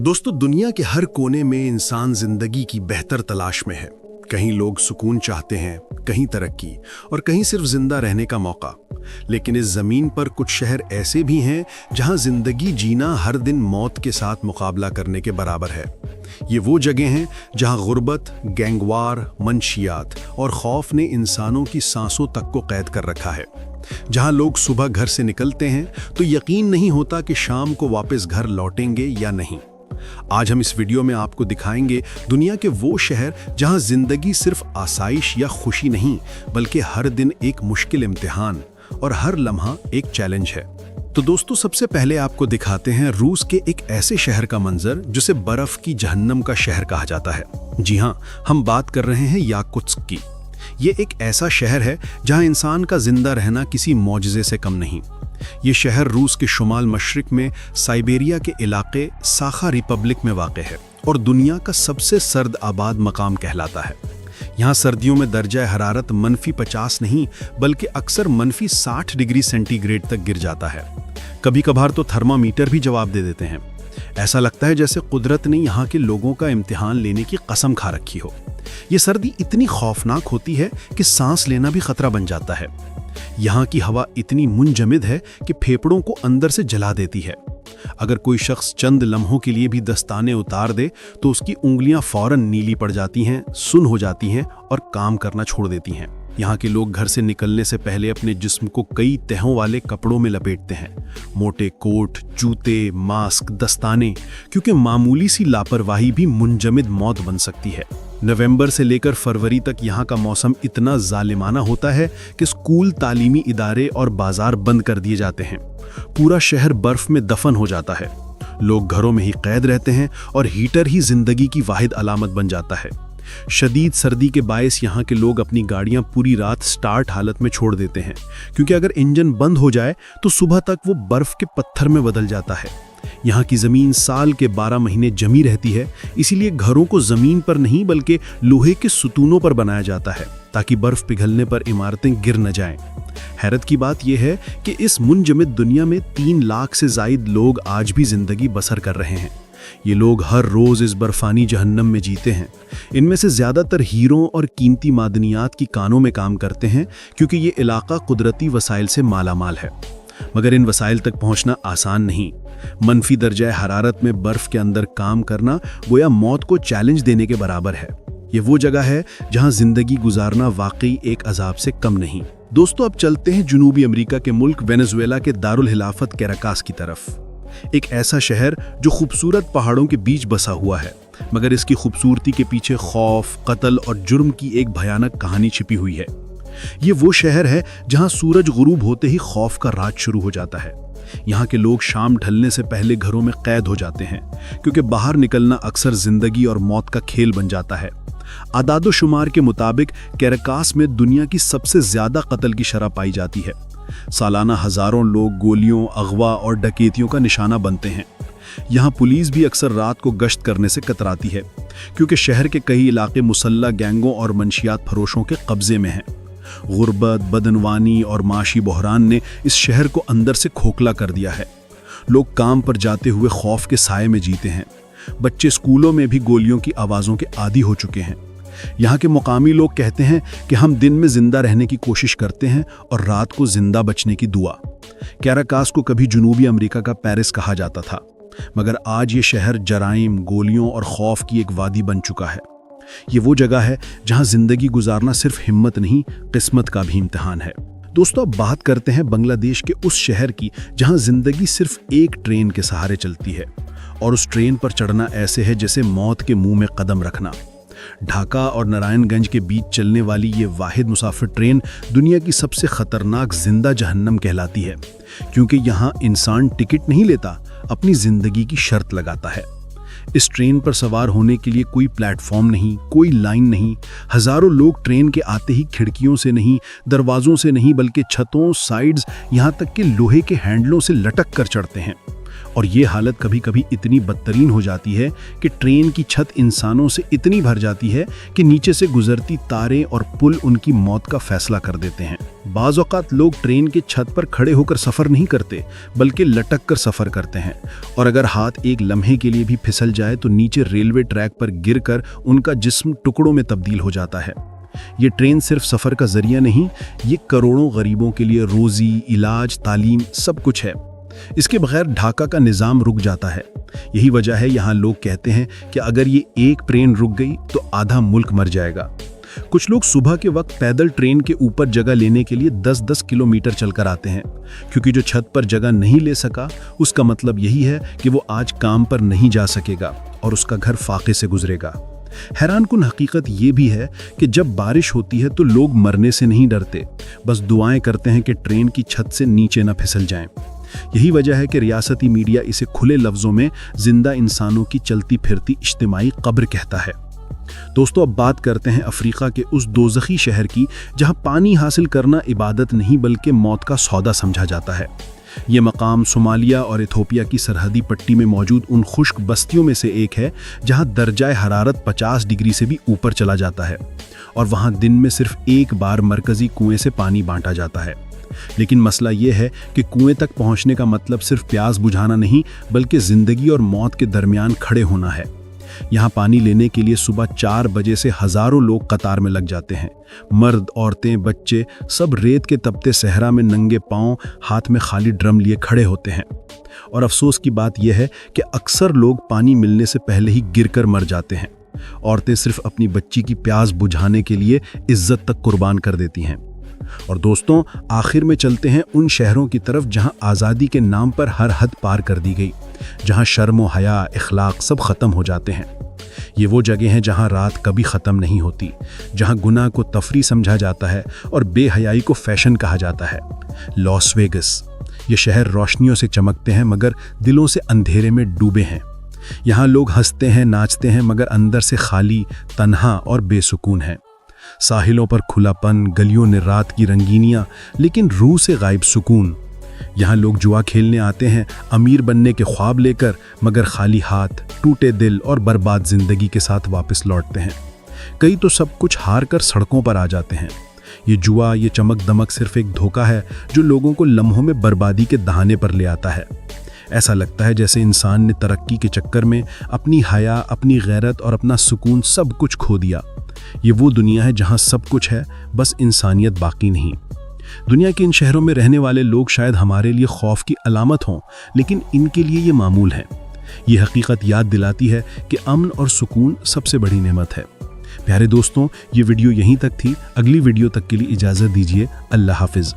दोस्तों, दुनिया के हर कोने में इंसान जिंदगी की बेहतर तलाश में है। कहीं लोग सुकून चाहते हैं, कहीं तरक्की और कहीं सिर्फ जिंदा रहने का मौका। लेकिन इस जमीन पर कुछ शहर ऐसे भी हैं जहां जिंदगी जीना हर दिन मौत के साथ मुकाबला करने के बराबर है। ये वो जगह हैं जहां गुर्बत, गैंगवार, मंशियात और खौफ ने इंसानों की सांसों तक को कैद कर रखा है। जहां लोग सुबह घर से निकलते हैं तो यकीन नहीं होता कि शाम को वापस घर लौटेंगे या नहीं। आज हम इस वीडियो में आपको दिखाएंगे दुनिया के वो शहर जहां जिंदगी सिर्फ आसाइश या खुशी नहीं, बल्कि हर दिन एक मुश्किल इम्तिहान और हर लम्हा एक चैलेंज है। तो दोस्तों, सबसे पहले आपको दिखाते हैं रूस के एक ऐसे शहर का मंजर जिसे बर्फ की जहन्नम का शहर कहा जाता है। जी हां, हम बात कर रहे हैं याकुत्स्क की। ये एक ऐसा शहर है जहां इंसान का जिंदा रहना किसी मौजज़े से कम नहीं। ये शहर रूस के शुमाल मशरिक में साइबेरिया के इलाके साखा रिपब्लिक में वाक़ है और दुनिया का सबसे सर्द आबाद मकाम कहलाता है। यहाँ सर्दियों में दर्जा हरारत -50 नहीं बल्कि अक्सर -60 डिग्री सेंटीग्रेड तक गिर जाता है। कभी कभार तो थर्मामीटर भी जवाब दे देते हैं। ऐसा लगता है जैसे कुदरत ने यहाँ के लोगों का इम्तिहान लेने की कसम खा रखी हो। ये सर्दी इतनी खौफनाक होती है कि सांस लेना भी खतरा बन जाता है। यहाँ की हवा इतनी मुंजमद है कि फेफड़ों को अंदर से जला देती है। अगर कोई शख्स चंद लम्हों के लिए भी दस्ताने उतार दे तो उसकी उंगलियां फौरन नीली पड़ जाती हैं, सुन्न हो जाती हैं और काम करना छोड़ देती हैं। यहाँ के लोग घर से निकलने से पहले अपने जिस्म को कई तहों वाले कपड़ों में लपेटते हैं। मोटे कोट, जूते, मास्क, दस्ताने, क्योंकि मामूली सी लापरवाही भी मुंजमद मौत बन सकती है। नवंबर से लेकर फरवरी तक यहाँ का मौसम इतना जालिमाना होता है कि स्कूल, तालीमी इदारे और बाजार बंद कर दिए जाते हैं। पूरा शहर बर्फ में दफन हो जाता है। लोग घरों में ही कैद रहते हैं और हीटर ही जिंदगी की वाहिद अलामत बन जाता है। शदीद सर्दी के बायस यहाँ के लोग अपनी गाड़ियाँ पूरी रात स्टार्ट हालत में छोड़ देते हैं, क्योंकि अगर इंजन बंद हो जाए तो सुबह तक वो बर्फ के पत्थर में बदल जाता है। यहाँ की ज़मीन साल के 12 महीने जमी रहती है, इसीलिए घरों को ज़मीन पर नहीं बल्कि लोहे के सुतूनों पर बनाया जाता है ताकि बर्फ़ पिघलने पर इमारतें गिर न जाएं। हैरत की बात यह है कि इस मुंजमद दुनिया में 3 लाख से ज़ायद लोग आज भी ज़िंदगी बसर कर रहे हैं। ये लोग हर रोज़ इस बर्फ़ानी जहन्नम में जीते हैं। इनमें से ज़्यादातर हीरों और कीमती मादनियात की कानों में काम करते हैं, क्योंकि ये इलाका कुदरती वसाइल से मालामाल है। मगर इन वसाइल तक पहुंचना आसान नहीं। मनफी दर्जा हरारत में बर्फ के अंदर काम करना गोया मौत को चैलेंज देने के बराबर है। ये वो जगह है जहां जिंदगी गुजारना वाकई एक अजाब से कम नहीं। दोस्तों, अब चलते हैं जनूबी अमेरिका के मुल्क वेनेजुएला के दारुल हिलाफत कैराकास की तरफ। एक ऐसा शहर जो खूबसूरत पहाड़ों के बीच बसा हुआ है, मगर इसकी खूबसूरती के पीछे खौफ, कत्ल और जुर्म की एक भयानक कहानी छिपी हुई है। ये वो शहर है जहां सूरज गुरूब होते ही खौफ का रात शुरू हो जाता है। यहाँ के लोग शाम ढलने से पहले घरों में कैद हो जाते हैं, क्योंकि बाहर निकलना अक्सर जिंदगी और मौत का खेल बन जाता है। आदादो शुमार के मुताबिक कैराकास में दुनिया की सबसे ज्यादा कत्ल की शरह पाई जाती है। सालाना हजारों लोग गोलियों, अगवा और डकैतियों का निशाना बनते हैं। यहाँ पुलिस भी अक्सर रात को गश्त करने से कतराती है, क्योंकि शहर के कई इलाके मुसल्ला गैंगों और मंशियात फरोशों के कब्जे में हैं। गुर्बत, बदनवानी और माशी बहरान ने इस शहर को अंदर से खोखला कर दिया है। लोग काम पर जाते हुए खौफ के साए में जीते हैं। बच्चे स्कूलों में भी गोलियों की आवाज़ों के आदी हो चुके हैं। यहाँ के मुकामी लोग कहते हैं कि हम दिन में जिंदा रहने की कोशिश करते हैं और रात को जिंदा बचने की दुआ। कैराकास को कभी जनूबी अमेरिका का पेरिस कहा जाता था, मगर आज ये शहर जराइम, गोलियों और खौफ की एक वादी बन चुका है। ये वो जगह है जहां जिंदगी गुजारना सिर्फ हिम्मत नहीं, किस्मत का भी इम्तिहान है। दोस्तों, अब बात करते हैं बांग्लादेश के उस शहर की जहां जिंदगी सिर्फ एक ट्रेन के सहारे चलती है, और उस ट्रेन पर चढ़ना ऐसे है जैसे मौत के मुंह में कदम रखना। ढाका और नारायणगंज के बीच चलने वाली ये वाहिद मुसाफिर ट्रेन दुनिया की सबसे खतरनाक जिंदा जहन्नम कहलाती है, क्योंकि यहाँ इंसान टिकट नहीं लेता, अपनी जिंदगी की शर्त लगाता है। इस ट्रेन पर सवार होने के लिए कोई प्लेटफॉर्म नहीं, कोई लाइन नहीं। हजारों लोग ट्रेन के आते ही खिड़कियों से नहीं, दरवाजों से नहीं, बल्कि छतों, साइड्स, यहाँ तक कि लोहे के हैंडलों से लटक कर चढ़ते हैं। और ये हालत कभी कभी इतनी बदतरीन हो जाती है कि ट्रेन की छत इंसानों से इतनी भर जाती है कि नीचे से गुजरती तारें और पुल उनकी मौत का फैसला कर देते हैं। बाज़ औक़ात लोग ट्रेन की छत पर खड़े होकर सफ़र नहीं करते बल्कि लटक कर सफ़र करते हैं, और अगर हाथ एक लम्हे के लिए भी फिसल जाए तो नीचे रेलवे ट्रैक पर गिरकर उनका जिस्म टुकड़ों में तब्दील हो जाता है। ये ट्रेन सिर्फ सफ़र का ज़रिया नहीं, ये करोड़ों गरीबों के लिए रोज़ी, इलाज, तालीम सब कुछ है। इसके बगैर ढाका का निज़ाम रुक जाता है। यही वजह है यहाँ लोग कहते हैं कि अगर ये एक ट्रेन रुक गई तो आधा मुल्क मर जाएगा। कुछ लोग सुबह के वक्त पैदल ट्रेन के ऊपर जगह लेने के लिए 10-10 किलोमीटर चलकर आते हैं, क्योंकि जो छत पर जगह नहीं ले सका उसका मतलब यही है कि वो आज काम पर नहीं जा सकेगा और उसका घर फाके से गुजरेगा। हैरानकुन हकीकत ये भी है कि जब बारिश होती है तो लोग मरने से नहीं डरते, बस दुआएं करते हैं कि ट्रेन की छत से नीचे न फिसल जाएं। यही वजह है कि रियासती मीडिया इसे खुले लफ्ज़ों में जिंदा इंसानों की चलती फिरती इज्तिमाई कब्र कहता है। दोस्तों, अब बात करते हैं अफ्रीका के उस दोज़खी शहर की जहां पानी हासिल करना इबादत नहीं बल्कि मौत का सौदा समझा जाता है। ये मकाम सोमालिया और इथोपिया की सरहदी पट्टी में मौजूद उन खुश्क बस्तियों में से एक है जहां दर्जाए हरारत 50 डिग्री से भी ऊपर चला जाता है, और वहां दिन में सिर्फ एक बार मरकज़ी कुएं से पानी बांटा जाता है। लेकिन मसला ये है कि कुएं तक पहुंचने का मतलब सिर्फ प्यास बुझाना नहीं बल्कि ज़िंदगी और मौत के दरमियान खड़े होना है। यहाँ पानी लेने के लिए सुबह 4 बजे से हज़ारों लोग कतार में लग जाते हैं। मर्द, औरतें, बच्चे सब रेत के तपते सहरा में नंगे पांव, हाथ में खाली ड्रम लिए खड़े होते हैं। और अफसोस की बात यह है कि अक्सर लोग पानी मिलने से पहले ही गिरकर मर जाते हैं। औरतें सिर्फ अपनी बच्ची की प्यास बुझाने के लिए इज्जत तक कुर्बान कर देती हैं। और दोस्तों, आखिर में चलते हैं उन शहरों की तरफ जहां आज़ादी के नाम पर हर हद पार कर दी गई, जहां शर्म व हया, इखलाक सब ख़त्म हो जाते हैं। ये वो जगह हैं जहां रात कभी ख़त्म नहीं होती, जहां गुनाह को तफरी समझा जाता है और बेहयाई को फैशन कहा जाता है। लॉस वेगस, ये शहर रोशनियों से चमकते हैं मगर दिलों से अंधेरे में डूबे हैं। यहाँ लोग हंसते हैं, नाचते हैं मगर अंदर से खाली, तन्हा और बेसुकून हैं। साहिलों पर खुलापन, गलियों में रात की रंगीनियाँ, लेकिन रूह से गायब सुकून। यहाँ लोग जुआ खेलने आते हैं अमीर बनने के ख्वाब लेकर, मगर खाली हाथ, टूटे दिल और बर्बाद ज़िंदगी के साथ वापस लौटते हैं। कई तो सब कुछ हार कर सड़कों पर आ जाते हैं। ये जुआ, ये चमक दमक सिर्फ एक धोखा है जो लोगों को लम्हों में बर्बादी के दहाने पर ले आता है। ऐसा लगता है जैसे इंसान ने तरक्की के चक्कर में अपनी हया, अपनी गैरत और अपना सुकून सब कुछ खो दिया। ये वो दुनिया है जहाँ सब कुछ है, बस इंसानियत बाकी नहीं। दुनिया के इन शहरों में रहने वाले लोग शायद हमारे लिए खौफ की अलामत हों, लेकिन इनके लिए ये मामूल है। ये हकीकत याद दिलाती है कि अमन और सुकून सबसे बड़ी नेमत है। प्यारे दोस्तों, ये वीडियो यहीं तक थी। अगली वीडियो तक के लिए इजाज़त दीजिए। अल्लाह हाफिज़।